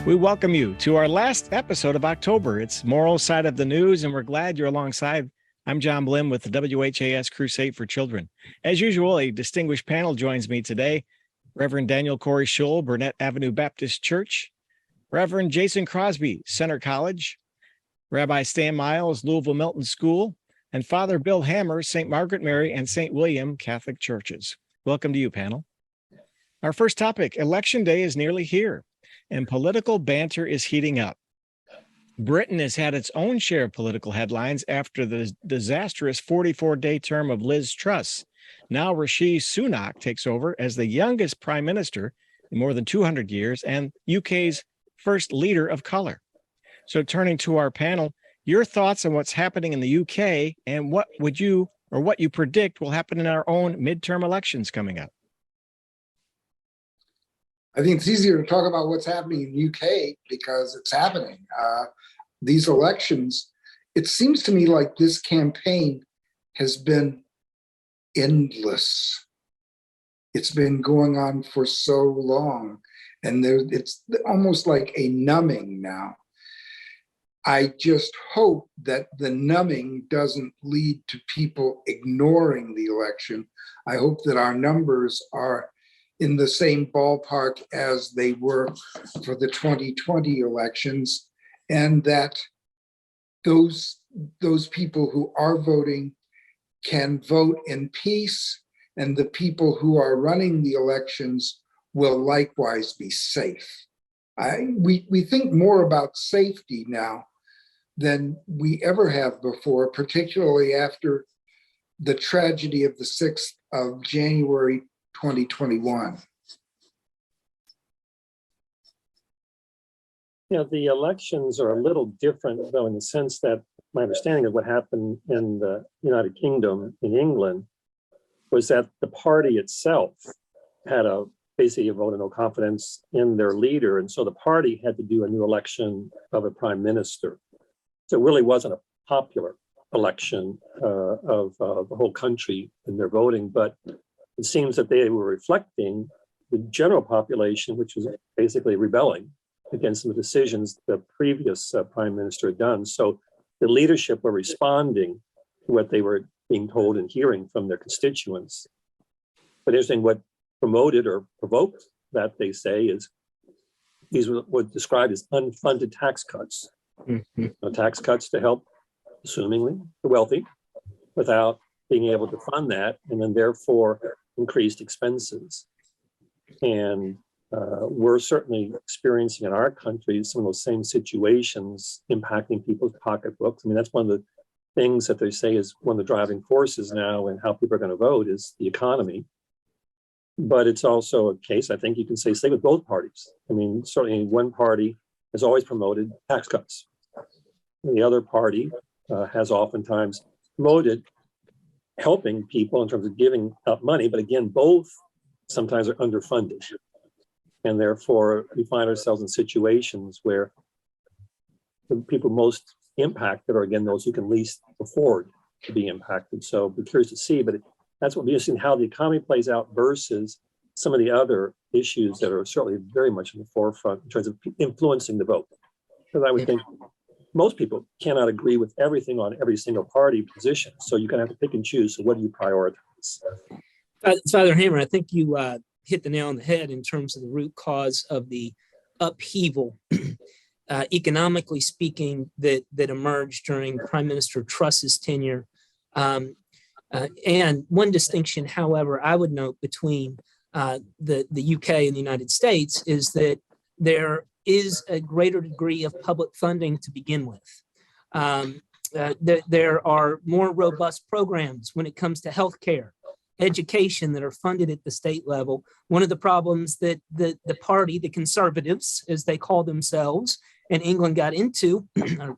We welcome you to our last episode of October. It's Moral Side of the News, and we're glad you're alongside. I'm John Blim with the WHAS Crusade for Children. As usual, a distinguished panel joins me today. Reverend Daniel Corrie Shull, Burnett Avenue Baptist Church. Reverend Jason Crosby, Center College. Rabbi Stan Miles, Louisville Melton School. And Father Bill Hammer, St. Margaret Mary and St. William Catholic Churches. Welcome to you, panel. Our first topic, Election Day is nearly here, and political banter is heating up. Britain has had its own share of political headlines after the disastrous 44-day term of Liz Truss. Now Rishi Sunak takes over as the youngest prime minister in more than 200 years and UK's first leader of color. So turning to our panel, your thoughts on what's happening in the UK and what you predict will happen in our own midterm elections coming up. I think it's easier to talk about what's happening in the UK because it's happening. These elections, it seems to me like this campaign has been endless. It's been going on for so long, and it's almost like a numbing now. I just hope that the numbing doesn't lead to people ignoring the election. I hope that our numbers are in the same ballpark as they were for the 2020 elections, and that those people who are voting can vote in peace, and the people who are running the elections will likewise be safe. We think more about safety now than we ever have before, particularly after the tragedy of the 6th of January 2021. You know, the elections are a little different, though, in the sense that my understanding of what happened in the United Kingdom, in England, was that the party itself had basically a vote of no confidence in their leader. And so the party had to do a new election of a prime minister. So it really wasn't a popular election of the whole country in their voting, but it seems that they were reflecting the general population, which was basically rebelling against some of the decisions the previous prime minister had done. So the leadership were responding to what they were being told and hearing from their constituents. But interesting, what promoted or provoked that, they say, is these were described as unfunded tax cuts. Mm-hmm. Tax cuts to help, assumingly, the wealthy, without being able to fund that, and then therefore increased expenses. And we're certainly experiencing in our country some of those same situations impacting people's pocketbooks. I mean, that's one of the things that they say is one of the driving forces now in how people are going to vote is the economy. But it's also a case, I think you can say with both parties. I mean, certainly one party has always promoted tax cuts. And the other party has oftentimes promoted helping people in terms of giving out money. But again, both sometimes are underfunded. And therefore, we find ourselves in situations where the people most impacted are, again, those who can least afford to be impacted. So be curious to see, but that's what will be interesting, how the economy plays out versus some of the other issues that are certainly very much in the forefront in terms of influencing the vote. Because I would think most people cannot agree with everything on every single party position. So you're going to have to pick and choose. So what do you prioritize? Father Hammer, I think you hit the nail on the head in terms of the root cause of the upheaval, economically speaking, that emerged during Prime Minister Truss's tenure. And one distinction, however, I would note between the UK and the United States is that there is a greater degree of public funding to begin with. There are more robust programs when it comes to healthcare, education that are funded at the state level. One of the problems that the party, the Conservatives, as they call themselves, in England got into, the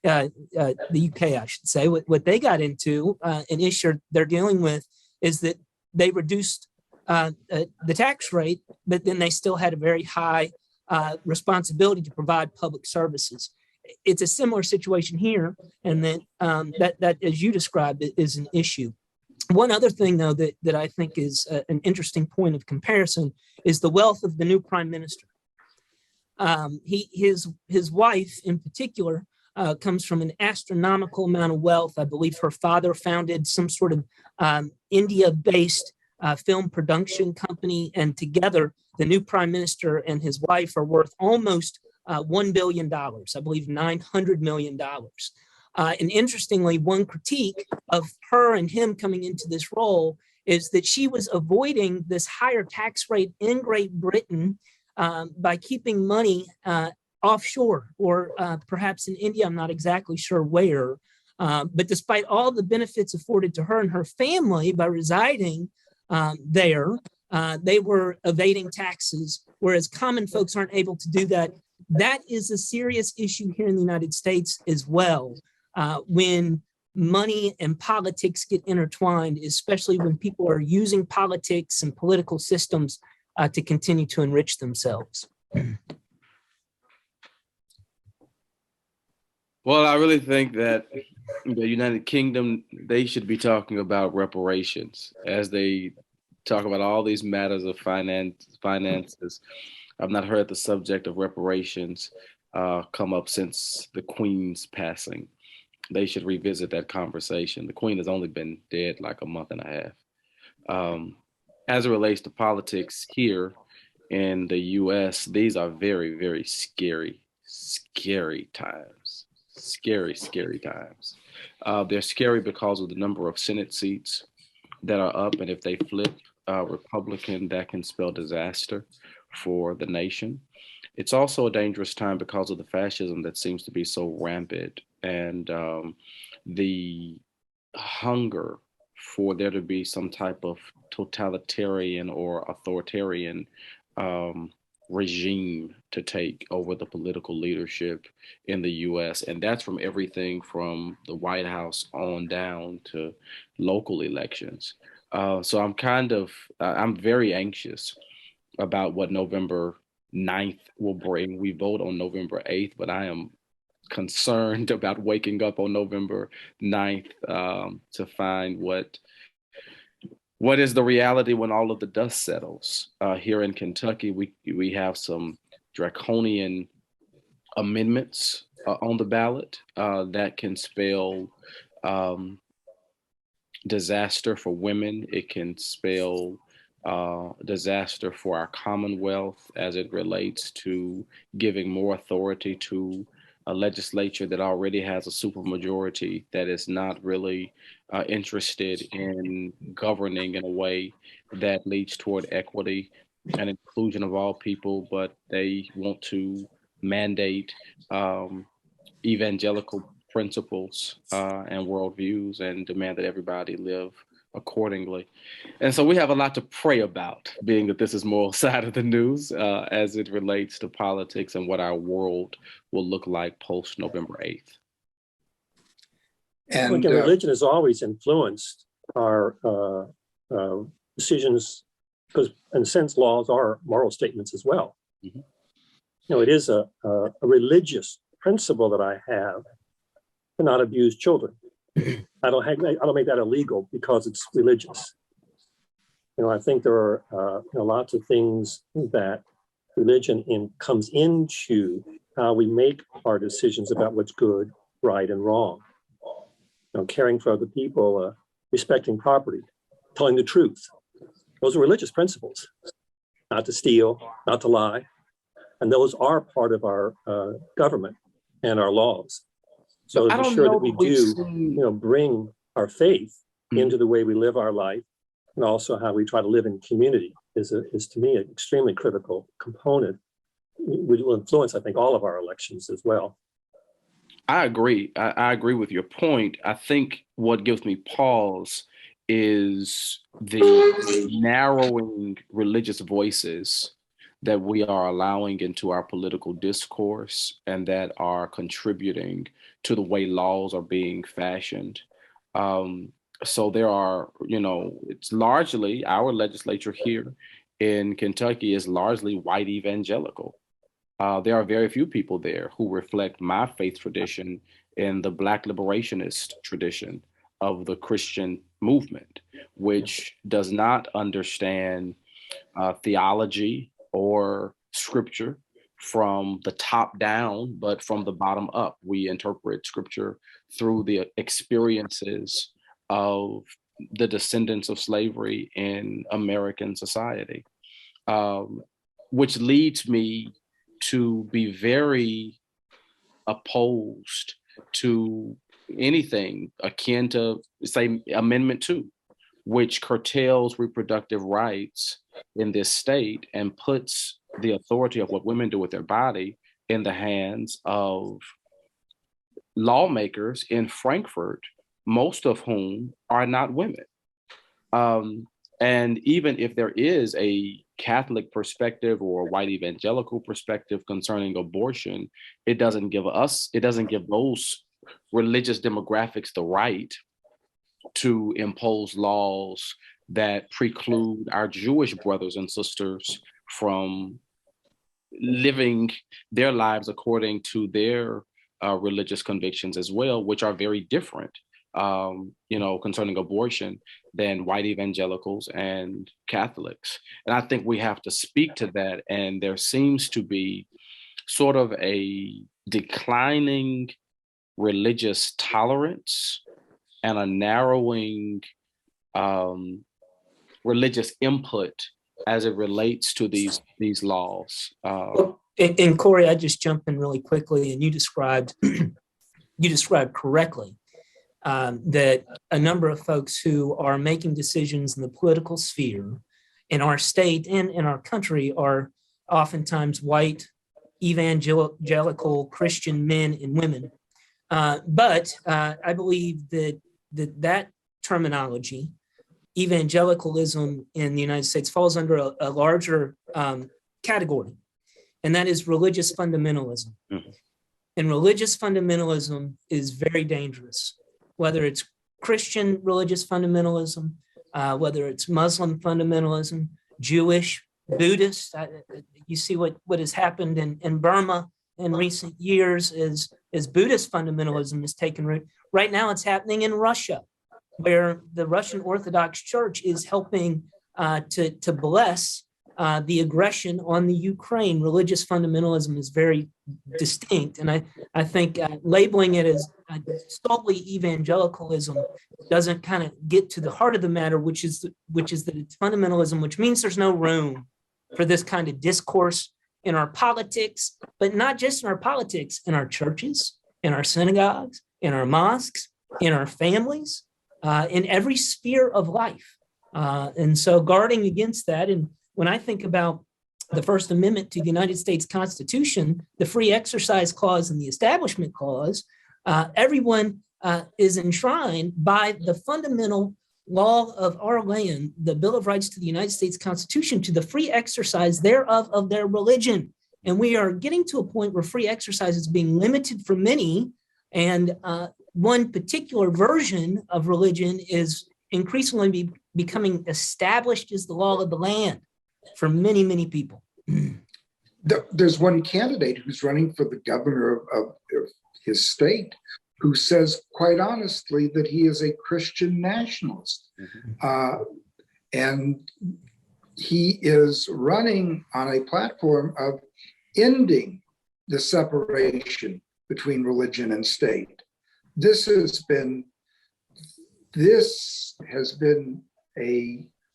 UK, I should say, what they got into, an issue they're dealing with is that they reduced the tax rate, but then they still had a very high responsibility to provide public services. It's a similar situation here, and that as you described, it is an issue. One other thing, though, that I think is an interesting point of comparison is the wealth of the new prime minister. His wife in particular comes from an astronomical amount of wealth. I believe her father founded some sort of India-based film production company, and together the new prime minister and his wife are worth almost $1 billion, I believe $900 million. And interestingly, one critique of her and him coming into this role is that she was avoiding this higher tax rate in Great Britain by keeping money offshore, or perhaps in India, I'm not exactly sure where. But despite all the benefits afforded to her and her family by residing there, they were evading taxes, whereas common folks aren't able to do that. That is a serious issue here in the United States as well. When money and politics get intertwined, especially when people are using politics and political systems to continue to enrich themselves. Well, I really think that the United Kingdom, they should be talking about reparations as they talk about all these matters of finances. I've not heard the subject of reparations come up since the Queen's passing. They should revisit that conversation. The Queen has only been dead like a month and a half. As it relates to politics here in the US, these are very, very scary times. Scary times. They're scary because of the number of Senate seats that are up, and if they flip Republican, that can spell disaster for the nation. It's also a dangerous time because of the fascism that seems to be so rampant, and the hunger for there to be some type of totalitarian or authoritarian regime to take over the political leadership in the US. And that's from everything from the White House on down to local elections. So I'm very anxious about what November 9th will bring. We vote on November 8th, but I am concerned about waking up on November 9th to find what is the reality when all of the dust settles. Here in Kentucky, we have some draconian amendments on the ballot that can spell disaster for women. It can spell disaster for our Commonwealth as it relates to giving more authority to a legislature that already has a supermajority that is not really interested in governing in a way that leads toward equity and inclusion of all people, but they want to mandate evangelical principles and worldviews and demand that everybody live accordingly. And so we have a lot to pray about, being that this is moral side of the news as it relates to politics and what our world will look like post November 8th. And again, religion has always influenced our decisions, because in a sense, laws are moral statements as well. Mm-hmm. You know, it is a religious principle that I have to not abuse children. I don't make that illegal because it's religious. You know, I think there are lots of things that religion comes into how we make our decisions about what's good, right, and wrong. You know, caring for other people, respecting property, telling the truth. Those are religious principles. Not to steal, not to lie, and those are part of our government and our laws. So to be sure that we do, bring our faith into the way we live our life, and also how we try to live in community is to me an extremely critical component, which will influence, I think, all of our elections as well. I agree. I agree with your point. I think what gives me pause is the narrowing religious voices that we are allowing into our political discourse and that are contributing to the way laws are being fashioned. So there are, it's largely our legislature here in Kentucky is largely white evangelical. There are very few people there who reflect my faith tradition in the Black liberationist tradition of the Christian movement, which does not understand theology or scripture from the top down, but from the bottom up. We interpret scripture through the experiences of the descendants of slavery in American society, which leads me to be very opposed to anything akin to, say, Amendment 2, which curtails reproductive rights in this state and puts the authority of what women do with their body in the hands of lawmakers in Frankfurt, most of whom are not women. And even if there is a Catholic perspective or a white evangelical perspective concerning abortion, it doesn't give those religious demographics the right to impose laws that preclude our Jewish brothers and sisters from living their lives according to their religious convictions as well, which are very different, concerning abortion than white evangelicals and Catholics. And I think we have to speak to that. And there seems to be sort of a declining religious tolerance and a narrowing religious input as it relates to these laws. And Corrie, I just jump in really quickly, and you described correctly that a number of folks who are making decisions in the political sphere in our state and in our country are oftentimes white evangelical Christian men and women. But I believe that terminology, evangelicalism in the United States, falls under a larger category, and that is religious fundamentalism. Mm-hmm. And religious fundamentalism is very dangerous, whether it's Christian religious fundamentalism, whether it's Muslim fundamentalism, Jewish, Buddhist. You see what has happened in Burma in recent years as Buddhist fundamentalism has taken root. Right now it's happening in Russia, where the Russian Orthodox Church is helping to bless the aggression on the Ukraine. Religious fundamentalism is very distinct, and I think labeling it as solely evangelicalism doesn't kind of get to the heart of the matter, which is that it's fundamentalism, which means there's no room for this kind of discourse in our politics, but not just in our politics, in our churches, in our synagogues, in our mosques, in our families, in every sphere of life. And so guarding against that, and when I think about the First Amendment to the United States Constitution, the Free Exercise Clause and the Establishment Clause, everyone is enshrined by the fundamental law of our land, the Bill of Rights to the United States Constitution, to the free exercise thereof of their religion. And we are getting to a point where free exercise is being limited for many, and one particular version of religion is increasingly becoming established as the law of the land for many, many people. There's one candidate who's running for the governor of his state who says, quite honestly, that he is a Christian nationalist. Mm-hmm. And he is running on a platform of ending the separation between religion and state. This has been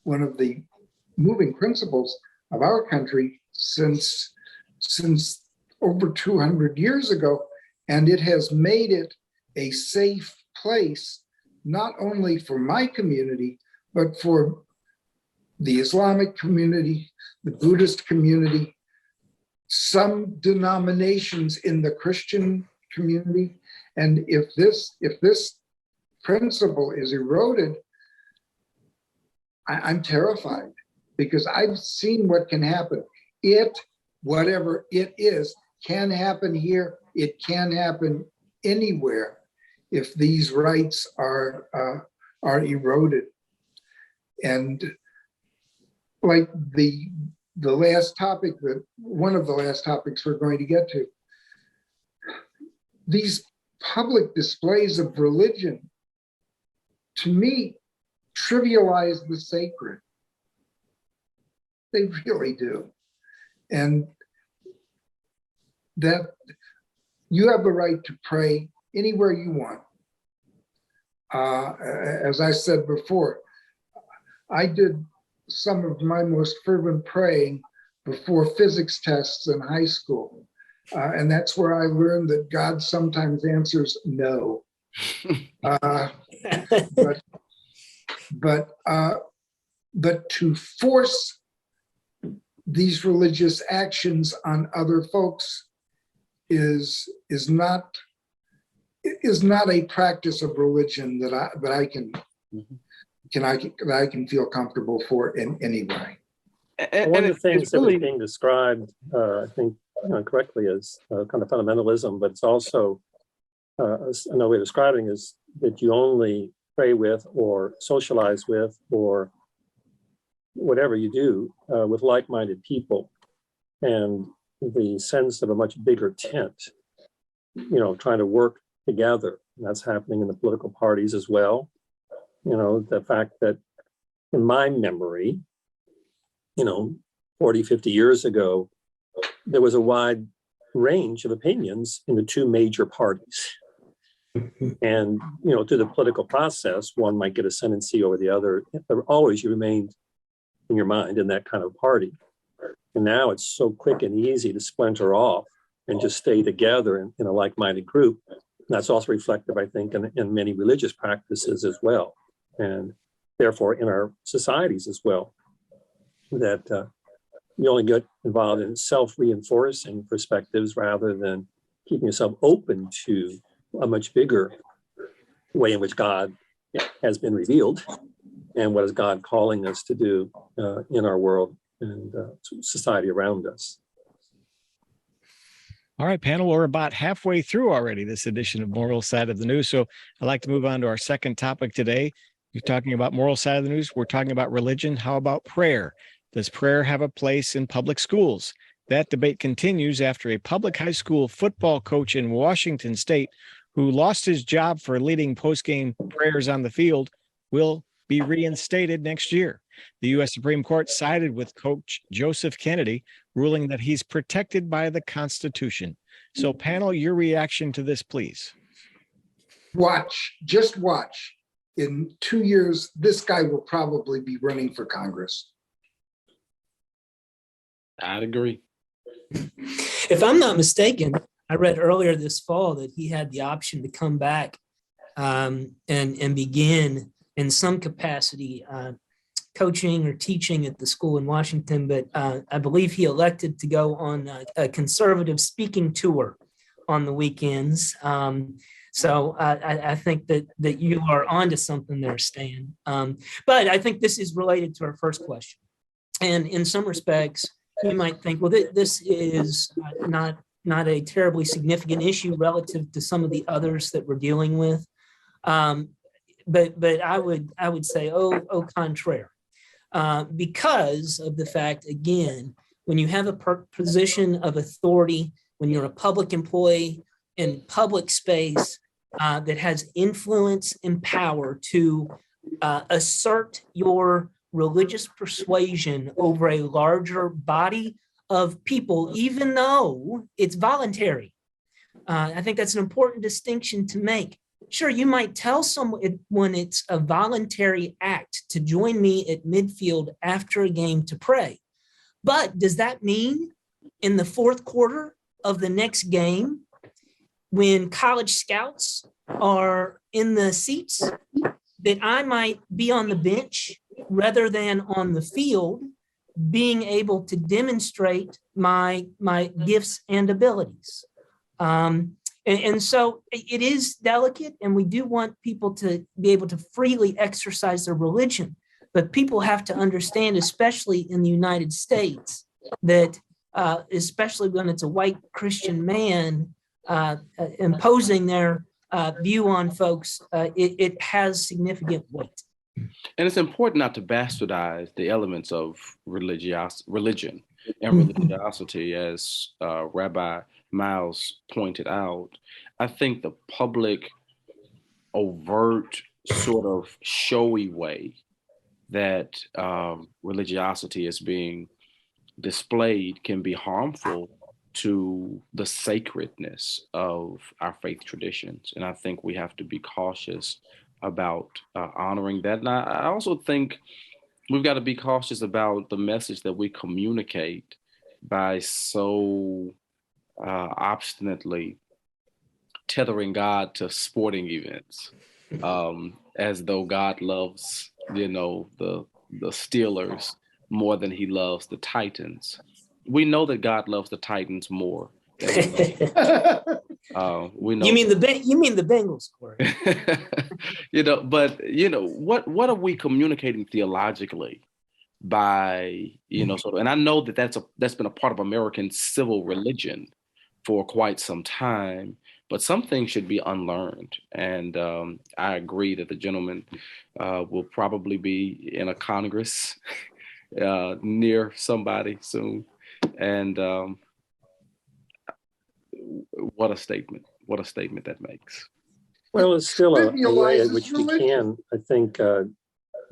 one of the moving principles of our country since over 200 years ago, and it has made it a safe place, not only for my community, but for the Islamic community, the Buddhist community, some denominations in the Christian community. And if this principle is eroded, I'm terrified, because I've seen what can happen. Whatever it is, can happen here. It can happen anywhere if these rights are eroded. And like the last topic, one of the last topics we're going to get to, these public displays of religion, to me, trivialize the sacred. They really do. And that you have the right to pray anywhere you want. As I said before, I did some of my most fervent praying before physics tests in high school. And that's where I learned that God sometimes answers no. But to force these religious actions on other folks is not a practice of religion that I can feel comfortable for in any way. One of the things that was being described, I think, correctly, as kind of fundamentalism, but it's also another way of describing is that you only pray with or socialize with or whatever you do with like-minded people, and the sense of a much bigger tent, trying to work together. And that's happening in the political parties as well. The fact that in my memory, 40, 50 years ago, there was a wide range of opinions in the two major parties. And, through the political process, one might get ascendancy over the other. Always you remained in your mind in that kind of party. And now it's so quick and easy to splinter off and just stay together in a like-minded group. And that's also reflective, I think, in many religious practices as well. And therefore in our societies as well, that you only get involved in self-reinforcing perspectives rather than keeping yourself open to a much bigger way in which God has been revealed and what is God calling us to do in our world and society around us. All right, panel, we're about halfway through already this edition of Moral Side of the News. So I'd like to move on to our second topic today. You're talking about moral side of the news. We're talking about religion. How about prayer? Does prayer have a place in public schools? That debate continues after a public high school football coach in Washington State who lost his job for leading post-game prayers on the field will be reinstated next year. The U.S. Supreme Court sided with Coach Joseph Kennedy, ruling that he's protected by the Constitution. So panel, your reaction to this, please. Just watch. In 2 years, this guy will probably be running for Congress. I'd agree. If I'm not mistaken, I read earlier this fall that he had the option to come back and begin in some capacity coaching or teaching at the school in Washington, but I believe he elected to go on a conservative speaking tour on the weekends. So I think that you are onto something there, Stan. But I think this is related to our first question. And in some respects, you might think, well, this is not a terribly significant issue relative to some of the others that we're dealing with. But I would say, au contraire, because of the fact, again, when you have a position of authority, when you're a public employee in public space that has influence and power to assert your religious persuasion over a larger body of people, even though it's voluntary. I think that's an important distinction to make. Sure, you might tell someone when it's a voluntary act to join me at midfield after a game to pray. But does that mean in the fourth quarter of the next game, when college scouts are in the seats, that I might be on the bench rather than on the field, being able to demonstrate my gifts and abilities? And so it is delicate, and we do want people to be able to freely exercise their religion. But people have to understand, especially in the United States, that especially when it's a white Christian man imposing their view on folks, it has significant weight. And it's important not to bastardize the elements of religion and religiosity, as Rabbi Miles pointed out. I think the public, overt, sort of showy way that religiosity is being displayed can be harmful to the sacredness of our faith traditions. And I think we have to be cautious about honoring that. And I also think we've got to be cautious about the message that we communicate by so obstinately tethering God to sporting events, as though God loves, the Steelers more than he loves the Titans. We know that God loves the Titans more. We know. You mean the Bengals, Corey? What are we communicating theologically by, and I know that that's been a part of American civil religion for quite some time, but some things should be unlearned. And I agree that the gentleman will probably be in a Congress near somebody soon. And what a statement that makes. Well, it's still a way in which we can, I think,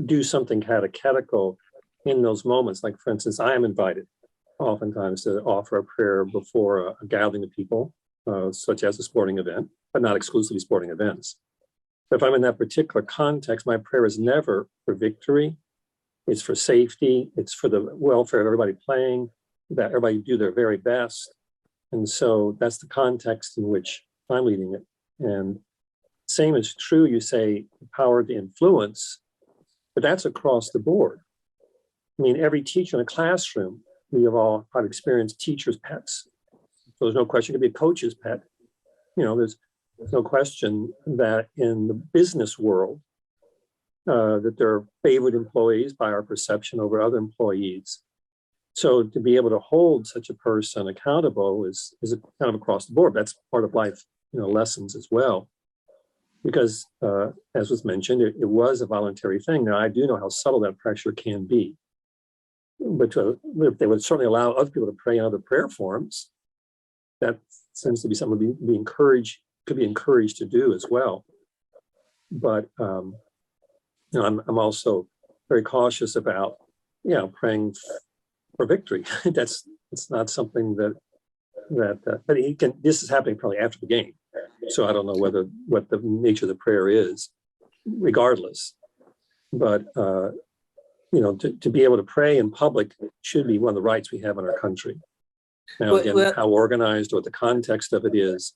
do something catechetical in those moments. Like, for instance, I am invited oftentimes to offer a prayer before a gathering of people, such as a sporting event, but not exclusively sporting events. But if I'm in that particular context, my prayer is never for victory. It's for safety. It's for the welfare of everybody playing, that everybody do their very best. And so that's the context in which I'm leading it. And same is true, you say, the power to influence, but that's across the board. I mean, every teacher in a classroom, we have all had experienced teachers' pets. So there's no question it could be a coach's pet. There's no question that in the business world, that they're favored employees by our perception over other employees. So to be able to hold such a person accountable is kind of across the board. That's part of life, lessons as well. Because as was mentioned, it was a voluntary thing. Now, I do know how subtle that pressure can be. But if they would certainly allow other people to pray in other prayer forms, that seems to be something to be encouraged, could be encouraged to do as well. But I'm also very cautious about praying for victory. It's not something that but he can. This is happening probably after the game, so I don't know what the nature of the prayer is, regardless. But to be able to pray in public should be one of the rights we have in our country. Now, again, how organized or what the context of it is,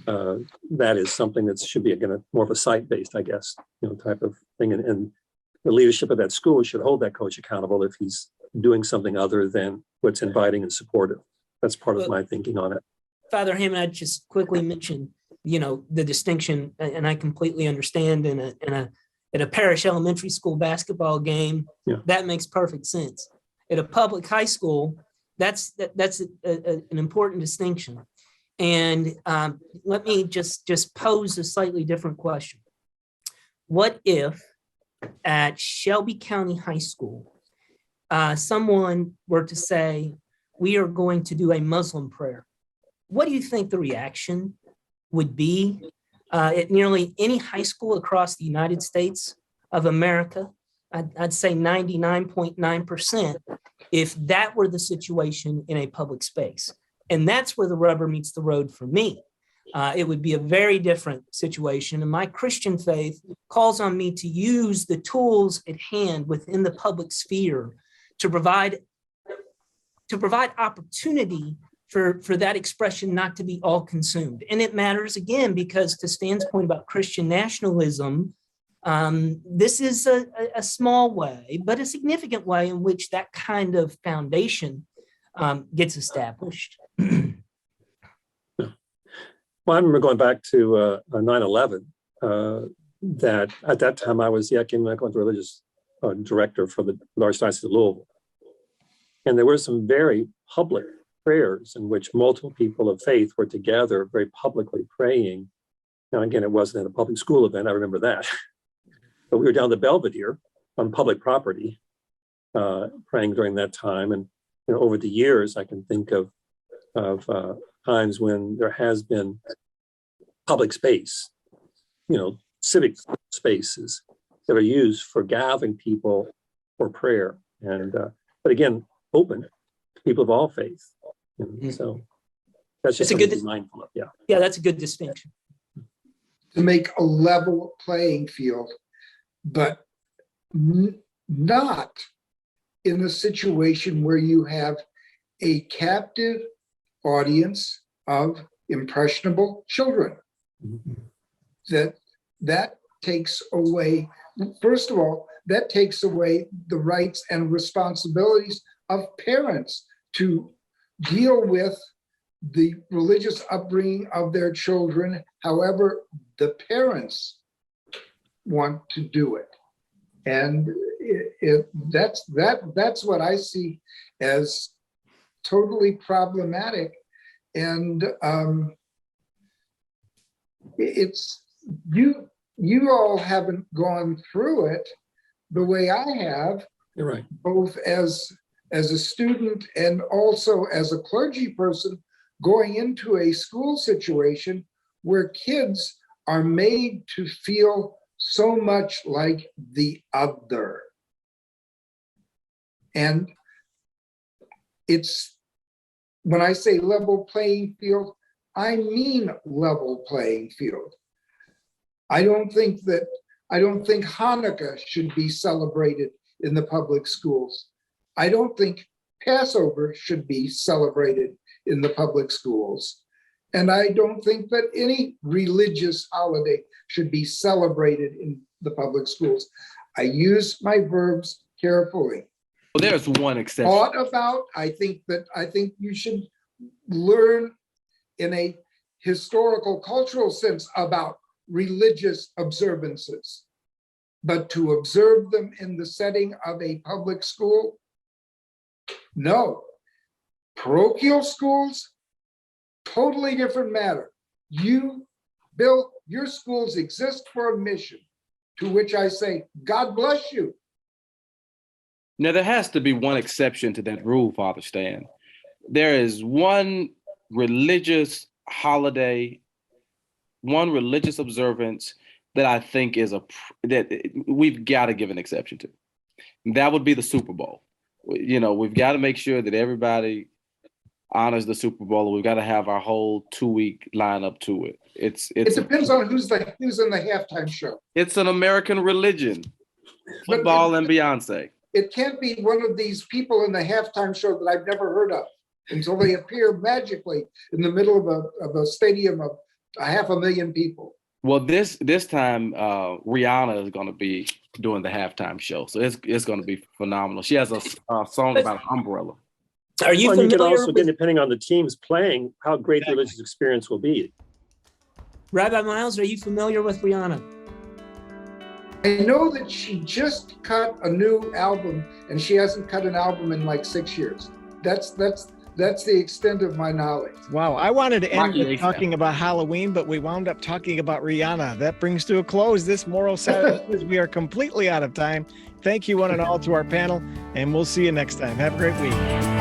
that is something that should be, again, more of a site-based, I guess, type of thing. And the leadership of that school should hold that coach accountable if he's doing something other than what's inviting and supportive. That's part of my thinking on it. Father Hammond, I'd just quickly mention, the distinction, and I completely understand in a parish elementary school basketball game, that makes perfect sense. At a public high school, that's an important distinction. And let me just pose a slightly different question. What if at Shelby County High School, someone were to say, we are going to do a Muslim prayer? What do you think the reaction would be at nearly any high school across the United States of America? I'd say 99.9%, if that were the situation in a public space. And that's where the rubber meets the road for me. It would be a very different situation. And my Christian faith calls on me to use the tools at hand within the public sphere to provide opportunity for that expression not to be all consumed. And it matters, again, because to Stan's point about Christian nationalism, this is a small way, but a significant way in which that kind of foundation gets established. Well, I remember going back to 9/11, that at that time I was the ecumenical and religious director for the Archdiocese of Louisville. And there were some very public prayers in which multiple people of faith were together, very publicly praying. Now, again, it wasn't at a public school event, I remember that. But we were down the Belvedere on public property, praying during that time. And over the years, I can think of times when there has been public space, civic spaces that are used for gathering people for prayer. And but again, open to people of all faith. So That's just It's a something good- to be mindful of. Yeah. Yeah, that's a good distinction. To make a level playing field, but not in a situation where you have a captive audience of impressionable children. That takes away, first of all, that takes away the rights and responsibilities of parents to deal with the religious upbringing of their children, however the parents want to do it. And that's what I see as totally problematic. And it's you all haven't gone through it the way I have, You're right. both as a student and also as a clergy person, going into a school situation where kids are made to feel so much like the other. And it's, when I say level playing field, I mean level playing field. I don't think Hanukkah should be celebrated in the public schools. I don't think Passover should be celebrated in the public schools. And I don't think that any religious holiday should be celebrated in the public schools. I use my verbs carefully. Well, there's one exception. Thought about, I think you should learn in a historical, cultural sense about religious observances. But to observe them in the setting of a public school, no. Parochial schools, totally different matter. You, Bill, your schools exist for a mission, to which I say, God bless you. Now, there has to be one exception to that rule, Father Stan. There is one religious holiday, one religious observance that I think is that we've got to give an exception to. That would be the Super Bowl. You know, we've got to make sure that everybody honors the Super Bowl. We've got to have our whole 2-week lineup to it. It depends on who's in the halftime show. It's an American religion, football and Beyonce. It can't be one of these people in the halftime show that I've never heard of until they appear magically in the middle of a stadium of 500,000 people. Well, this time Rihanna is going to be doing the halftime show, so it's going to be phenomenal. She has a song about an umbrella. Are you Well, you familiar could also, with, again, depending on the teams playing, how great the religious experience will be. Rabbi Miles, are you familiar with Rihanna? I know that she just cut a new album, and she hasn't cut an album in like 6 years. That's the extent of my knowledge. Wow, I wanted to end Rocky with talking about Halloween, but we wound up talking about Rihanna. That brings to a close this Moral Side because we are completely out of time. Thank you one and all to our panel, and we'll see you next time. Have a great week.